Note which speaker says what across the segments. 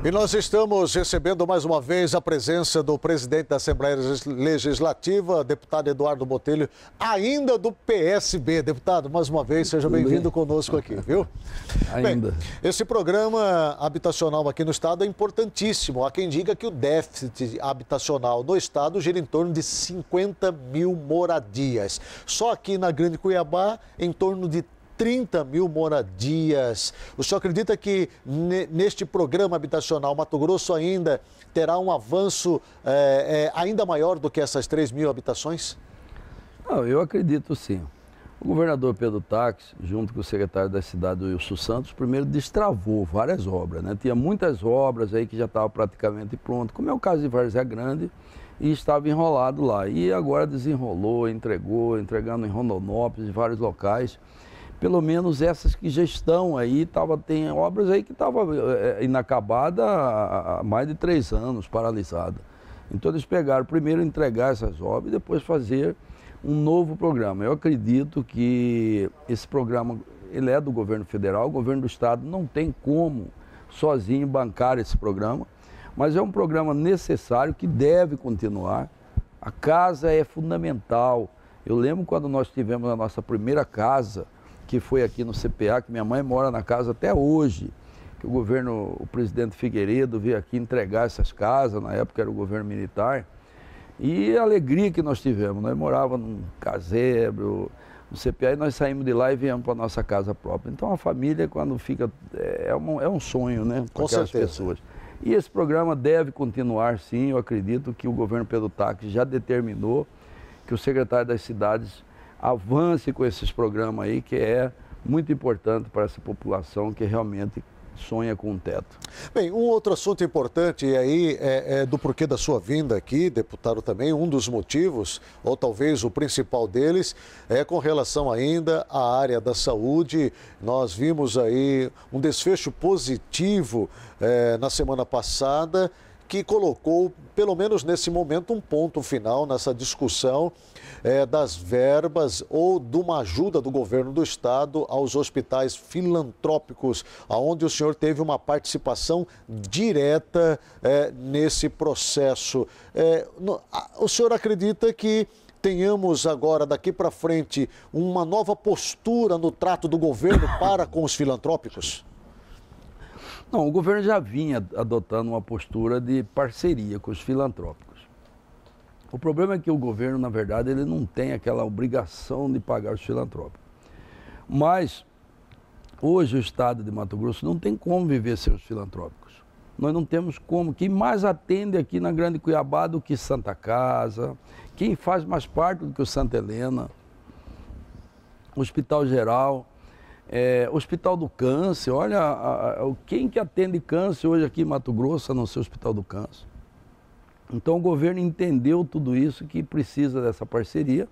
Speaker 1: E nós estamos recebendo mais uma vez a presença do presidente da Assembleia Legislativa, deputado Eduardo Botelho, ainda do PSB. Deputado, mais uma vez, seja bem-vindo conosco aqui, viu?
Speaker 2: Ainda.
Speaker 1: Bem, esse programa habitacional aqui no estado é importantíssimo. Há quem diga que o déficit habitacional no estado gira em torno de 50 mil moradias. Só aqui na Grande Cuiabá, em torno de 30 mil moradias. O senhor acredita que neste programa habitacional Mato Grosso ainda terá um avanço ainda maior do que essas 3 mil habitações?
Speaker 2: Não, eu acredito sim. O governador Pedro Táxi, junto com o secretário da cidade, Wilson Santos, primeiro destravou várias obras, né? Tinha muitas obras aí que já estavam praticamente prontas, como é o caso de Várzea Grande, e estava enrolado lá. E agora desenrolou, entregando em Rondonópolis, em vários locais. Pelo menos essas que já estão aí, tem obras aí que estavam inacabadas há mais de 3 anos, paralisada. Então eles pegaram primeiro entregar essas obras e depois fazer um novo programa. Eu acredito que esse programa, ele é do governo federal, o governo do estado não tem como sozinho bancar esse programa, mas é um programa necessário que deve continuar. A casa é fundamental. Eu lembro quando nós tivemos a nossa primeira casa, que foi aqui no CPA, que minha mãe mora na casa até hoje, que o presidente Figueiredo veio aqui entregar essas casas, na época era o governo militar, e a alegria que nós tivemos, nós morávamos num casebre, no CPA, e nós saímos de lá e viemos para a nossa casa própria. Então a família, quando fica, é um sonho, né, para aquelas pessoas. E esse programa deve continuar sim, eu acredito que o governo Pedro Táxi já determinou que o secretário das cidades avance com esses programas aí, que é muito importante para essa população que realmente sonha com um teto.
Speaker 1: Bem, um outro assunto importante e aí é do porquê da sua vinda aqui, deputado, também, um dos motivos, ou talvez o principal deles, é com relação ainda à área da saúde. Nós vimos aí um desfecho positivo na semana passada, que colocou, pelo menos nesse momento, um ponto final nessa discussão das verbas ou de uma ajuda do governo do estado aos hospitais filantrópicos, onde o senhor teve uma participação direta nesse processo. O senhor acredita que tenhamos agora, daqui para frente, uma nova postura no trato do governo para com os filantrópicos?
Speaker 2: Não, o governo já vinha adotando uma postura de parceria com os filantrópicos. O problema é que o governo, na verdade, ele não tem aquela obrigação de pagar os filantrópicos. Mas, hoje, o estado de Mato Grosso não tem como viver sem os filantrópicos. Nós não temos como. Quem mais atende aqui na Grande Cuiabá do que Santa Casa, quem faz mais parte do que o Santa Helena, Hospital Geral, Hospital do Câncer. Olha, quem que atende câncer hoje aqui em Mato Grosso, a não ser o Hospital do Câncer? Então o governo entendeu tudo isso, que precisa dessa parceria,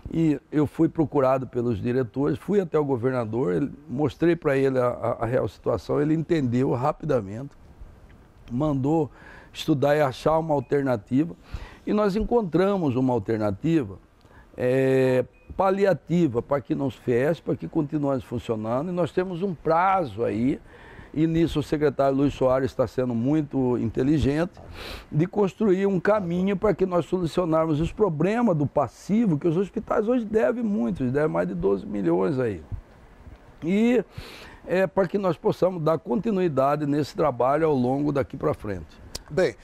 Speaker 2: e eu fui procurado pelos diretores, fui até o governador, mostrei para ele a real situação, ele entendeu rapidamente, mandou estudar e achar uma alternativa, e nós encontramos uma alternativa paliativa para que não feche, para que continue funcionando, e nós temos um prazo aí, e nisso o secretário Luiz Soares está sendo muito inteligente, de construir um caminho para que nós solucionarmos os problemas do passivo, que os hospitais hoje devem muito, devem mais de 12 milhões aí. E para que nós possamos dar continuidade nesse trabalho ao longo daqui para frente.
Speaker 1: Bem,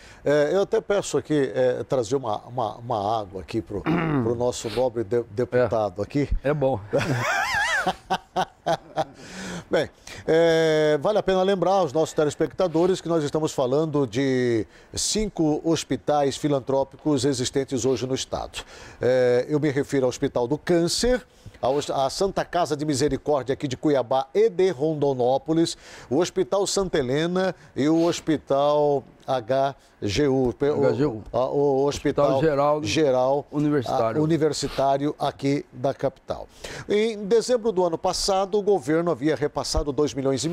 Speaker 1: eu até peço aqui trazer uma água aqui para o nosso nobre deputado aqui.
Speaker 2: É bom.
Speaker 1: Bem, vale a pena lembrar aos nossos telespectadores que nós estamos falando de 5 hospitais filantrópicos existentes hoje no estado. Eu me refiro ao Hospital do Câncer, a Santa Casa de Misericórdia aqui de Cuiabá e de Rondonópolis, o Hospital Santa Helena e o Hospital HGU, o Hospital Geral Universitário aqui da capital. Em dezembro do ano passado, o governo havia repassado 2,5 milhões,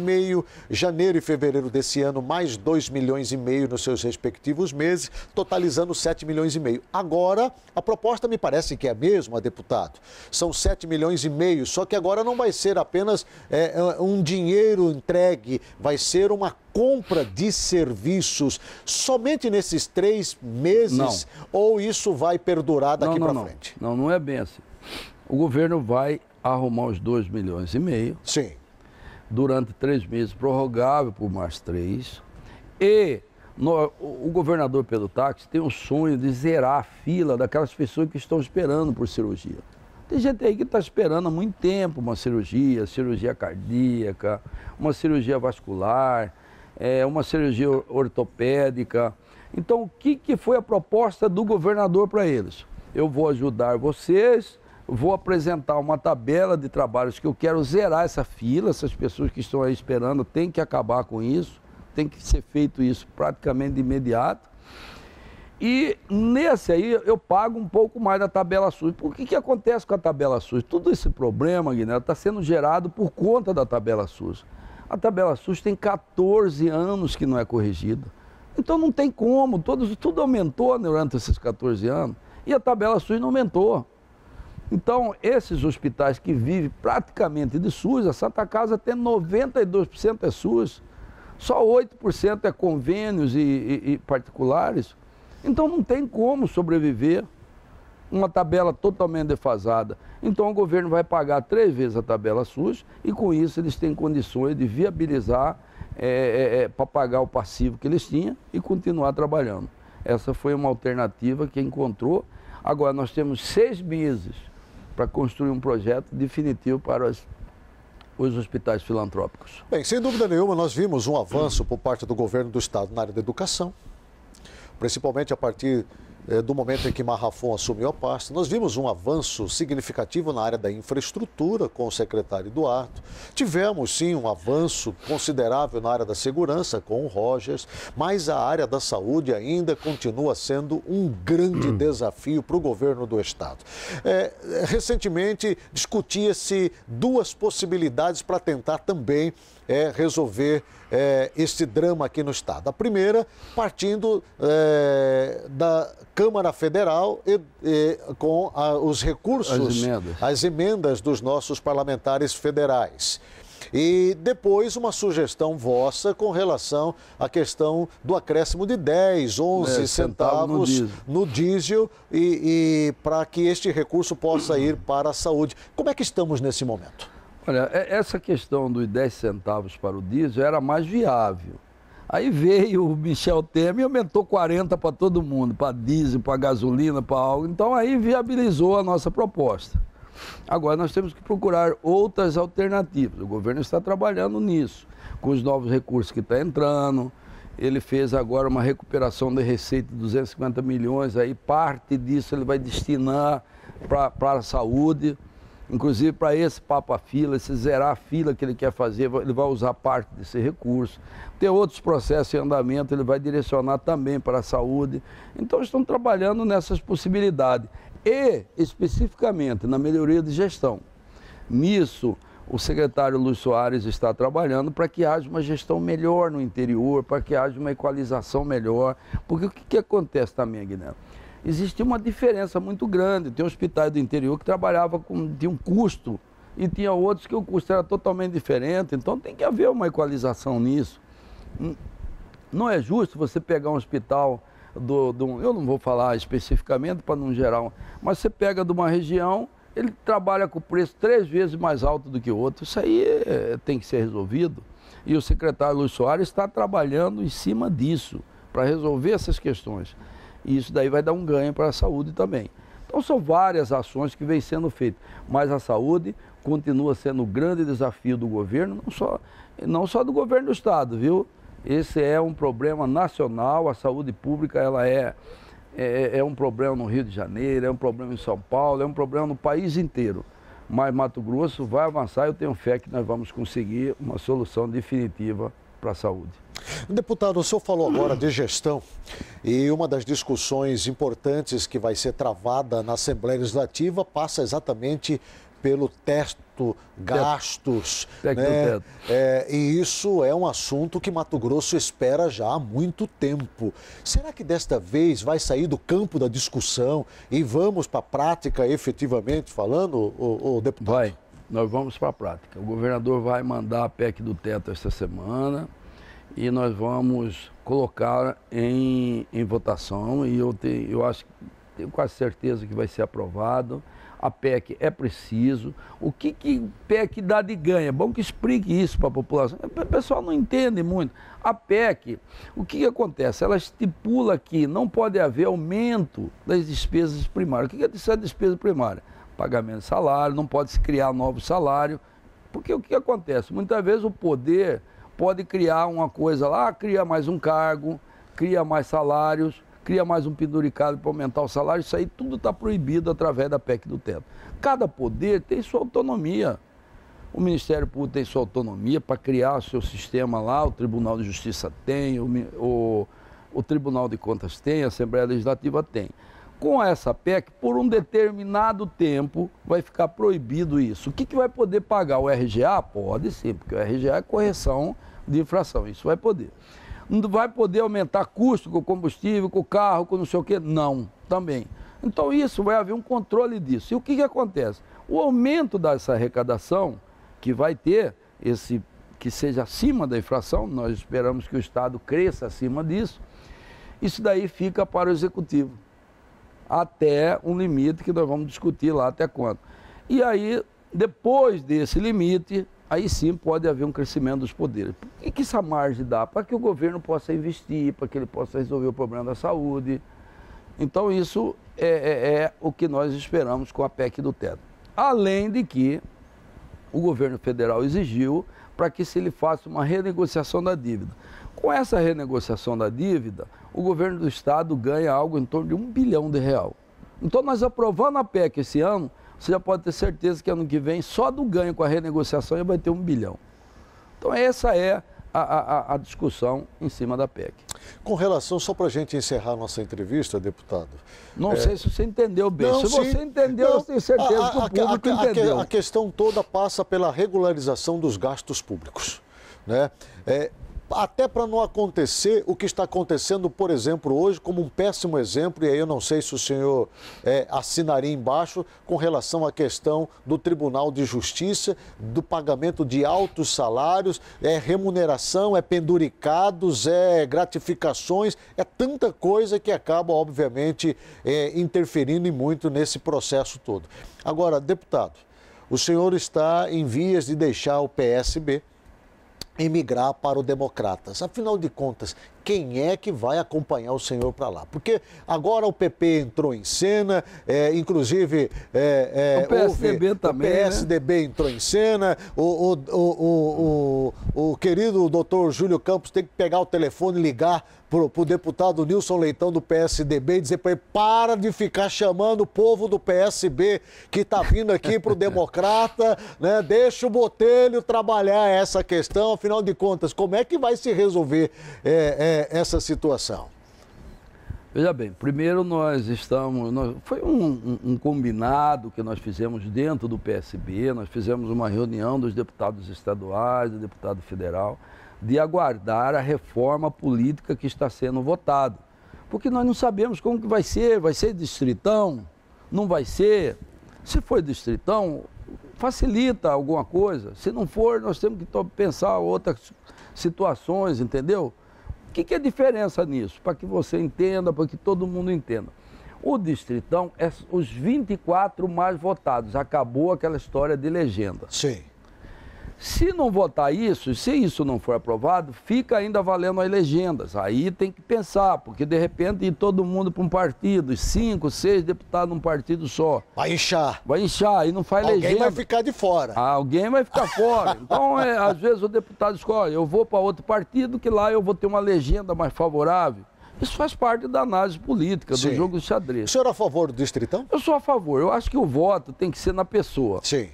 Speaker 1: janeiro e fevereiro desse ano mais 2,5 milhões nos seus respectivos meses, totalizando 7,5 milhões. Agora, a proposta me parece que é a mesma, deputado. São 7,5 7,5 milhões, só que agora não vai ser apenas um dinheiro entregue, vai ser uma compra de serviços somente nesses 3 meses?
Speaker 2: Não.
Speaker 1: Ou isso vai perdurar daqui para frente?
Speaker 2: Não é bem assim. O governo vai arrumar os 2,5 milhões.
Speaker 1: Sim.
Speaker 2: Durante 3 meses, prorrogável por mais 3. E o governador Pedro Táxi tem o sonho de zerar a fila daquelas pessoas que estão esperando por cirurgia. Tem gente aí que está esperando há muito tempo uma cirurgia cardíaca, uma cirurgia vascular, uma cirurgia ortopédica. Então, o que foi a proposta do governador para eles? Eu vou ajudar vocês, vou apresentar uma tabela de trabalhos que eu quero zerar essa fila, essas pessoas que estão aí esperando, tem que acabar com isso, tem que ser feito isso praticamente de imediato. E nesse aí eu pago um pouco mais da tabela SUS. Por que acontece com a tabela SUS? Todo esse problema, Guilherme, está sendo gerado por conta da tabela SUS. A tabela SUS tem 14 anos que não é corrigida. Então não tem como, tudo aumentou durante esses 14 anos e a tabela SUS não aumentou. Então, esses hospitais que vivem praticamente de SUS, a Santa Casa tem 92% é SUS, só 8% é convênios e particulares. Então, não tem como sobreviver uma tabela totalmente defasada. Então, o governo vai pagar 3 vezes a tabela SUS e, com isso, eles têm condições de viabilizar para pagar o passivo que eles tinham e continuar trabalhando. Essa foi uma alternativa que encontrou. Agora, nós temos 6 meses para construir um projeto definitivo para os hospitais filantrópicos.
Speaker 1: Bem, sem dúvida nenhuma, nós vimos um avanço por parte do governo do Estado na área da educação, principalmente a partir do momento em que Marrafon assumiu a pasta. Nós vimos um avanço significativo na área da infraestrutura com o secretário Eduardo. Tivemos, sim, um avanço considerável na área da segurança com o Rogers, mas a área da saúde ainda continua sendo um grande desafio para o governo do Estado. Recentemente, discutia-se 2 possibilidades para tentar também resolver este drama aqui no Estado. A primeira, partindo da Câmara Federal com os recursos, as emendas dos nossos parlamentares federais. E depois uma sugestão vossa com relação à questão do acréscimo de 10, 11 centavos no diesel e para que este recurso possa ir para a saúde. Como é que estamos nesse momento?
Speaker 2: Olha, essa questão dos 10 centavos para o diesel era mais viável. Aí veio o Michel Temer e aumentou 40 para todo mundo, para diesel, para gasolina, para álcool. Então aí viabilizou a nossa proposta. Agora nós temos que procurar outras alternativas. O governo está trabalhando nisso, com os novos recursos que estão entrando. Ele fez agora uma recuperação de receita de 250 milhões, aí parte disso ele vai destinar para a saúde. Inclusive para esse papa-fila, esse zerar a fila que ele quer fazer, ele vai usar parte desse recurso. Tem outros processos em andamento, ele vai direcionar também para a saúde. Então estão trabalhando nessas possibilidades. E, especificamente, na melhoria de gestão. Nisso, o secretário Luiz Soares está trabalhando para que haja uma gestão melhor no interior, para que haja uma equalização melhor. Porque o que acontece também, Guilherme? Existe uma diferença muito grande. Tem hospitais do interior que trabalhavam de um custo e tinha outros que o custo era totalmente diferente. Então tem que haver uma equalização nisso. Não é justo você pegar um hospital eu não vou falar especificamente para não gerar, mas você pega de uma região, ele trabalha com preço 3 vezes mais alto do que o outro. Isso aí tem que ser resolvido. E o secretário Luiz Soares está trabalhando em cima disso, para resolver essas questões. E isso daí vai dar um ganho para a saúde também. Então são várias ações que vêm sendo feitas, mas a saúde continua sendo o grande desafio do governo, não só do governo do Estado, viu? Esse é um problema nacional, a saúde pública ela é um problema no Rio de Janeiro, é um problema em São Paulo, é um problema no país inteiro. Mas Mato Grosso vai avançar e eu tenho fé que nós vamos conseguir uma solução definitiva para a saúde.
Speaker 1: Deputado, o senhor falou agora de gestão e uma das discussões importantes que vai ser travada na Assembleia Legislativa passa exatamente pelo teto, gastos,
Speaker 2: Teto,
Speaker 1: né?
Speaker 2: teto.
Speaker 1: E isso é um assunto que Mato Grosso espera já há muito tempo. Será que desta vez vai sair do campo da discussão e vamos para a prática efetivamente falando, o deputado?
Speaker 2: Vai, nós vamos para a prática. O governador vai mandar a PEC do teto esta semana e nós vamos colocar em votação e eu acho, tenho quase certeza que vai ser aprovado. A PEC é preciso. O que PEC dá de ganho? É bom que explique isso para a população. O pessoal não entende muito. A PEC, o que acontece? Ela estipula que não pode haver aumento das despesas primárias. O que é essa despesa primária? Pagamento de salário, não pode se criar novo salário. Porque o que acontece? Muitas vezes o poder pode criar uma coisa lá, cria mais um cargo, cria mais salários, cria mais um penduricado para aumentar o salário, isso aí tudo está proibido através da PEC do teto. Cada poder tem sua autonomia. O Ministério Público tem sua autonomia para criar o seu sistema lá, o Tribunal de Justiça tem, o Tribunal de Contas tem, a Assembleia Legislativa tem. Com essa PEC, por um determinado tempo, vai ficar proibido isso. O que vai poder pagar? O RGA? Pode sim, porque o RGA é correção de infração, isso vai poder. Não vai poder aumentar custo com o combustível, com o carro, com não sei o quê? Não, também. Então isso, vai haver um controle disso. E o que acontece? O aumento dessa arrecadação, que vai ter, que seja acima da inflação, nós esperamos que o Estado cresça acima disso, isso daí fica para o Executivo, até um limite que nós vamos discutir lá até quanto. E aí, depois desse limite, aí sim pode haver um crescimento dos poderes. O que essa margem dá? Para que o governo possa investir, para que ele possa resolver o problema da saúde. Então isso é o que nós esperamos com a PEC do teto. Além de que o governo federal exigiu para que se ele faça uma renegociação da dívida. Com essa renegociação da dívida, o governo do estado ganha algo em torno de R$1 bilhão. Então nós aprovando a PEC esse ano, você já pode ter certeza que ano que vem, só do ganho com a renegociação, já vai ter R$1 bilhão. Então essa é a discussão em cima da PEC.
Speaker 1: Com relação, só para a gente encerrar nossa entrevista, deputado.
Speaker 2: Não sei se você entendeu bem.
Speaker 1: Não,
Speaker 2: se você entendeu, eu tenho certeza que o público entendeu.
Speaker 1: A questão toda passa pela regularização dos gastos públicos, né? Até para não acontecer o que está acontecendo, por exemplo, hoje, como um péssimo exemplo, e aí eu não sei se o senhor assinaria embaixo, com relação à questão do Tribunal de Justiça, do pagamento de altos salários, remuneração, penduricados, gratificações, tanta coisa que acaba, obviamente, interferindo e muito nesse processo todo. Agora, deputado, o senhor está em vias de deixar o PSB emigrar para o Democratas. Afinal de contas, quem é que vai acompanhar o senhor para lá? Porque agora o PP entrou em cena, inclusive
Speaker 2: o PSDB também,
Speaker 1: o PSDB, né? Entrou em cena, o querido doutor Júlio Campos tem que pegar o telefone e ligar para o deputado Nilson Leitão do PSDB e dizer para ele, para de ficar chamando o povo do PSB que está vindo aqui para o Democrata, né? Deixa o Botelho trabalhar essa questão, afinal de contas, como é que vai se resolver essa situação?
Speaker 2: Veja bem, primeiro foi um combinado que nós fizemos dentro do PSB, nós fizemos uma reunião dos deputados estaduais, do deputado federal, de aguardar a reforma política que está sendo votada. Porque nós não sabemos como que vai ser distritão, não vai ser. Se for distritão, facilita alguma coisa. Se não for, nós temos que pensar outras situações, entendeu? O que é a diferença nisso? Para que você entenda, para que todo mundo entenda. O distritão é os 24 mais votados. Acabou aquela história de legenda.
Speaker 1: Sim.
Speaker 2: Se não votar isso, se isso não for aprovado, fica ainda valendo as legendas. Aí tem que pensar, porque de repente ir todo mundo para um partido, 5, 6 deputados num partido só.
Speaker 1: Vai inchar.
Speaker 2: Vai inchar e não faz legenda.
Speaker 1: Alguém vai ficar de fora.
Speaker 2: Alguém vai ficar fora. Então, às vezes o deputado escolhe, eu vou para outro partido que lá eu vou ter uma legenda mais favorável. Isso faz parte da análise política, do jogo de xadrez.
Speaker 1: O senhor é a favor do distritão?
Speaker 2: Eu sou a favor. Eu acho que o voto tem que ser na pessoa.
Speaker 1: Sim.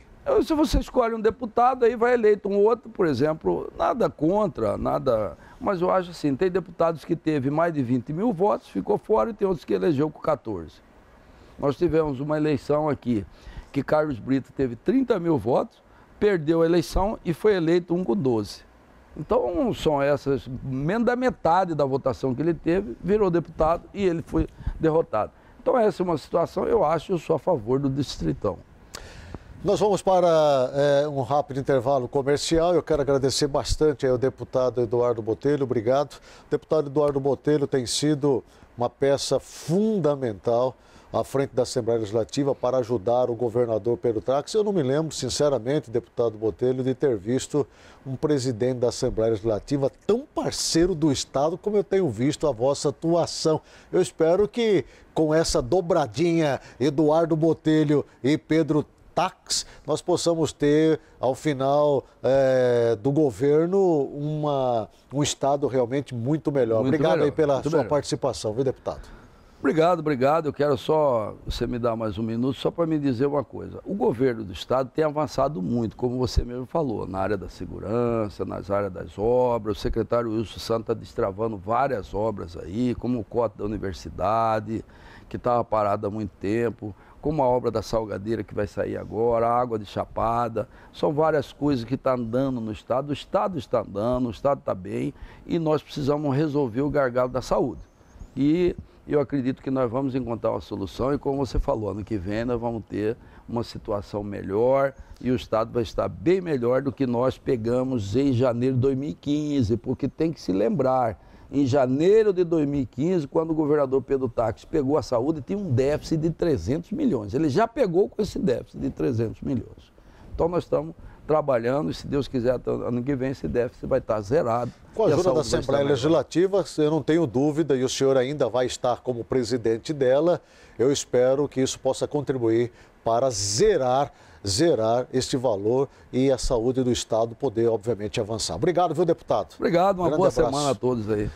Speaker 2: Se você escolhe um deputado, aí vai eleito um outro, por exemplo, nada contra, nada... Mas eu acho assim, tem deputados que teve mais de 20 mil votos, ficou fora, e tem outros que elegeu com 14. Nós tivemos uma eleição aqui que Carlos Brito teve 30 mil votos, perdeu a eleição e foi eleito um com 12. Então, são essas, menos da metade da votação que ele teve, virou deputado e ele foi derrotado. Então, essa é uma situação, eu sou a favor do Distritão.
Speaker 1: Nós vamos para um rápido intervalo comercial. Eu quero agradecer bastante ao deputado Eduardo Botelho, obrigado. O deputado Eduardo Botelho tem sido uma peça fundamental à frente da Assembleia Legislativa para ajudar o governador Pedro Taques. Eu não me lembro, sinceramente, deputado Botelho, de ter visto um presidente da Assembleia Legislativa tão parceiro do Estado como eu tenho visto a vossa atuação. Eu espero que com essa dobradinha Eduardo Botelho e Pedro Taques, nós possamos ter, ao final do governo, um Estado realmente muito melhor. Obrigado aí pela sua participação, viu, deputado?
Speaker 2: Obrigado. Eu quero só, você me dá mais um minuto, só para me dizer uma coisa. O governo do Estado tem avançado muito, como você mesmo falou, na área da segurança, nas áreas das obras. O secretário Wilson Santos está destravando várias obras aí, como o Cota da Universidade, que estava parado há muito tempo, como a obra da Salgadeira que vai sair agora, a água de Chapada. São várias coisas que estão andando no Estado. O Estado está andando, o Estado está bem e nós precisamos resolver o gargalo da saúde. E eu acredito que nós vamos encontrar uma solução e, como você falou, ano que vem nós vamos ter uma situação melhor e o Estado vai estar bem melhor do que nós pegamos em janeiro de 2015, porque tem que se lembrar, em janeiro de 2015, quando o governador Pedro Taques pegou a saúde, tinha um déficit de 300 milhões. Ele já pegou com esse déficit de 300 milhões. Então nós estamos trabalhando e, se Deus quiser, ano que vem esse déficit vai estar zerado.
Speaker 1: Com a ajuda da Assembleia Legislativa, eu não tenho dúvida, e o senhor ainda vai estar como presidente dela, eu espero que isso possa contribuir para zerar este valor e a saúde do Estado poder, obviamente, avançar. Obrigado, viu, deputado?
Speaker 2: Obrigado, uma boa semana a todos aí.